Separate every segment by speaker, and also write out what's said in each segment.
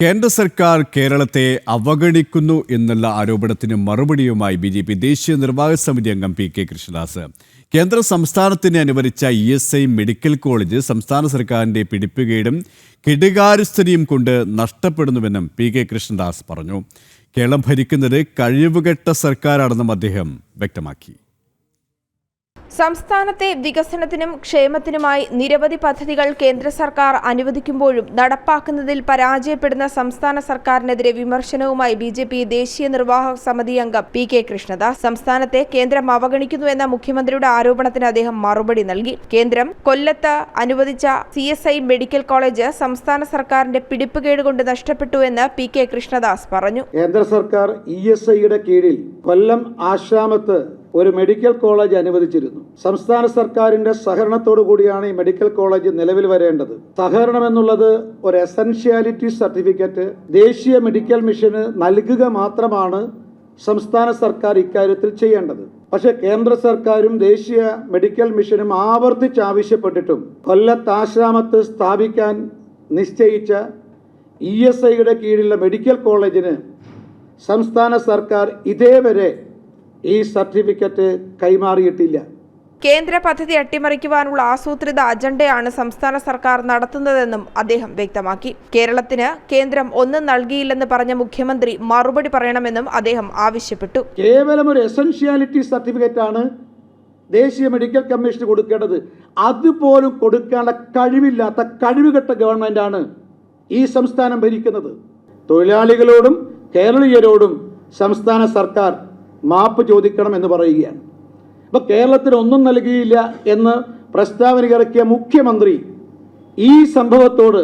Speaker 1: കേന്ദ്ര സർക്കാർ കേരളത്തെ അവഗണിക്കുന്നു എന്നുള്ള ആരോപണത്തിന് മറുപടിയുമായി ബി.ജെ.പി. ദേശീയ നിർവാഹക സമിതി അംഗം പി.കെ. കൃഷ്ണദാസ്. കേന്ദ്ര സംസ്ഥാനത്തിന് അനുവദിച്ച ഇ.എസ്.ഐ. മെഡിക്കൽ കോളേജ് സംസ്ഥാന സർക്കാരിന്റെ പിടിപ്പുകേടും കെടുകാര്യസ്ഥതയും കൊണ്ട് നഷ്ടപ്പെടുന്നുവെന്നും പി.കെ. കൃഷ്ണദാസ് പറഞ്ഞു. കേരളം ഭരിക്കുന്നത് കഴിവുകെട്ട സർക്കാരാണെന്നും അദ്ദേഹം വ്യക്തമാക്കി.
Speaker 2: സംസ്ഥാനത്തെ വികസനത്തിനും ക്ഷേമത്തിനുമായി നിരവധി പദ്ധതികൾ കേന്ദ്ര സർക്കാർ അനുവദിക്കുമ്പോഴും നടപ്പാക്കുന്നതിൽ പരാജയപ്പെടുന്ന സംസ്ഥാന സർക്കാരിനെതിരെ വിമർശനവുമായി ബി.ജെ.പി. ദേശീയ നിർവാഹക സമിതി അംഗം പി.കെ. കൃഷ്ണദാസ്. സംസ്ഥാനത്തെ കേന്ദ്രം അവഗണിക്കുന്നുവെന്ന മുഖ്യമന്ത്രിയുടെ ആരോപണത്തിന് അദ്ദേഹം മറുപടി നൽകി. കേന്ദ്രം കൊല്ലത്ത് അനുവദിച്ച CSI മെഡിക്കൽ കോളേജ് സംസ്ഥാന സർക്കാരിന്റെ പിടിപ്പുകേട് കൊണ്ട് നഷ്ടപ്പെട്ടുവെന്ന് പി.കെ. കൃഷ്ണദാസ് പറഞ്ഞു.
Speaker 3: കേന്ദ്ര സർക്കാർ ESIയുടെ കീഴിൽ കൊല്ലം ആശ്രാമത്ത് ഒരു മെഡിക്കൽ കോളേജ് അനുവദിച്ചിരുന്നു. സംസ്ഥാന സർക്കാരിന്റെ സഹകരണത്തോടു കൂടിയാണ് ഈ മെഡിക്കൽ കോളേജ് നിലവിൽ വരേണ്ടത്. സഹകരണം എന്നുള്ളത് ഒരു എസൻഷ്യാലിറ്റി സർട്ടിഫിക്കറ്റ് ദേശീയ മെഡിക്കൽ മിഷന് നൽകുക മാത്രമാണ് സംസ്ഥാന സർക്കാർ ഇക്കാര്യത്തിൽ ചെയ്യേണ്ടത്. പക്ഷേ കേന്ദ്ര സർക്കാരും ദേശീയ മെഡിക്കൽ മിഷനും ആവർത്തിച്ച് ആവശ്യപ്പെട്ടിട്ടും കൊല്ലത്ത് ആശ്രാമത്ത് സ്ഥാപിക്കാൻ നിശ്ചയിച്ച ESIയുടെ കീഴിലുള്ള മെഡിക്കൽ കോളേജിന് സംസ്ഥാന സർക്കാർ ഇതേവരെ ഈ സർട്ടിഫിക്കറ്റ് കൈമാറിയിട്ടില്ല.
Speaker 2: കേന്ദ്ര പദ്ധതി അട്ടിമറിക്കുവാനുള്ള ആസൂത്രിത അജണ്ടയാണ് സംസ്ഥാന സർക്കാർ നടത്തുന്നതെന്നും അദ്ദേഹം വ്യക്തമാക്കി. കേരളത്തിന് കേന്ദ്രം ഒന്നും നൽകിയില്ലെന്ന് പറഞ്ഞ മുഖ്യമന്ത്രി മറുപടി പറയണമെന്നും അദ്ദേഹം ആവശ്യപ്പെട്ടു.
Speaker 3: കേവലം ഒരു എസൻഷ്യാലിറ്റി സർട്ടിഫിക്കറ്റ് ആണ് ദേശീയ മെഡിക്കൽ കമ്മീഷന് കൊടുക്കേണ്ടത്. അതുപോലും കൊടുക്കാനുള്ള കഴിവില്ലാത്ത കഴിവുകെട്ട ഗവൺമെന്റാണ് ഈ സംസ്ഥാനം ഭരിക്കുന്നത്. തൊഴിലാളികളോടും കേരളീയരോടും സംസ്ഥാന സർക്കാർ മാപ്പ് ചോദിക്കണം എന്ന് പറയുകയാണ്. അപ്പോൾ കേരളത്തിന് ഒന്നും നൽകിയില്ല എന്ന് പ്രസ്താവന ഇറക്കിയ മുഖ്യമന്ത്രി ഈ സംഭവത്തോട്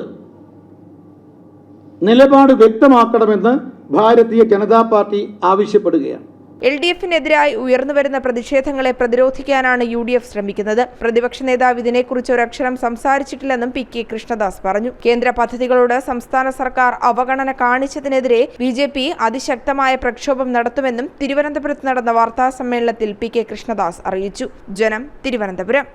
Speaker 3: നിലപാട് വ്യക്തമാക്കണമെന്ന് ഭാരതീയ ജനതാ പാർട്ടി ആവശ്യപ്പെടുകയാണ്.
Speaker 2: LDFനെതിരായി ഉയർന്നുവരുന്ന പ്രതിഷേധങ്ങളെ പ്രതിരോധിക്കാനാണ് UDF ശ്രമിക്കുന്നത്. പ്രതിപക്ഷ നേതാവ് ഇതിനെക്കുറിച്ച് ഒരക്ഷരം സംസാരിച്ചിട്ടില്ലെന്നും പി.കെ. കൃഷ്ണദാസ് പറഞ്ഞു. കേന്ദ്ര പദ്ധതികളോട് സംസ്ഥാന സർക്കാർ അവഗണന കാണിച്ചതിനെതിരെ ബി.ജെ.പി. അതിശക്തമായ പ്രക്ഷോഭം നടത്തുമെന്നും തിരുവനന്തപുരത്ത് നടന്ന വാർത്താ സമ്മേളനത്തിൽ പി.കെ. കൃഷ്ണദാസ് അറിയിച്ചു. ജനം, തിരുവനന്തപുരം.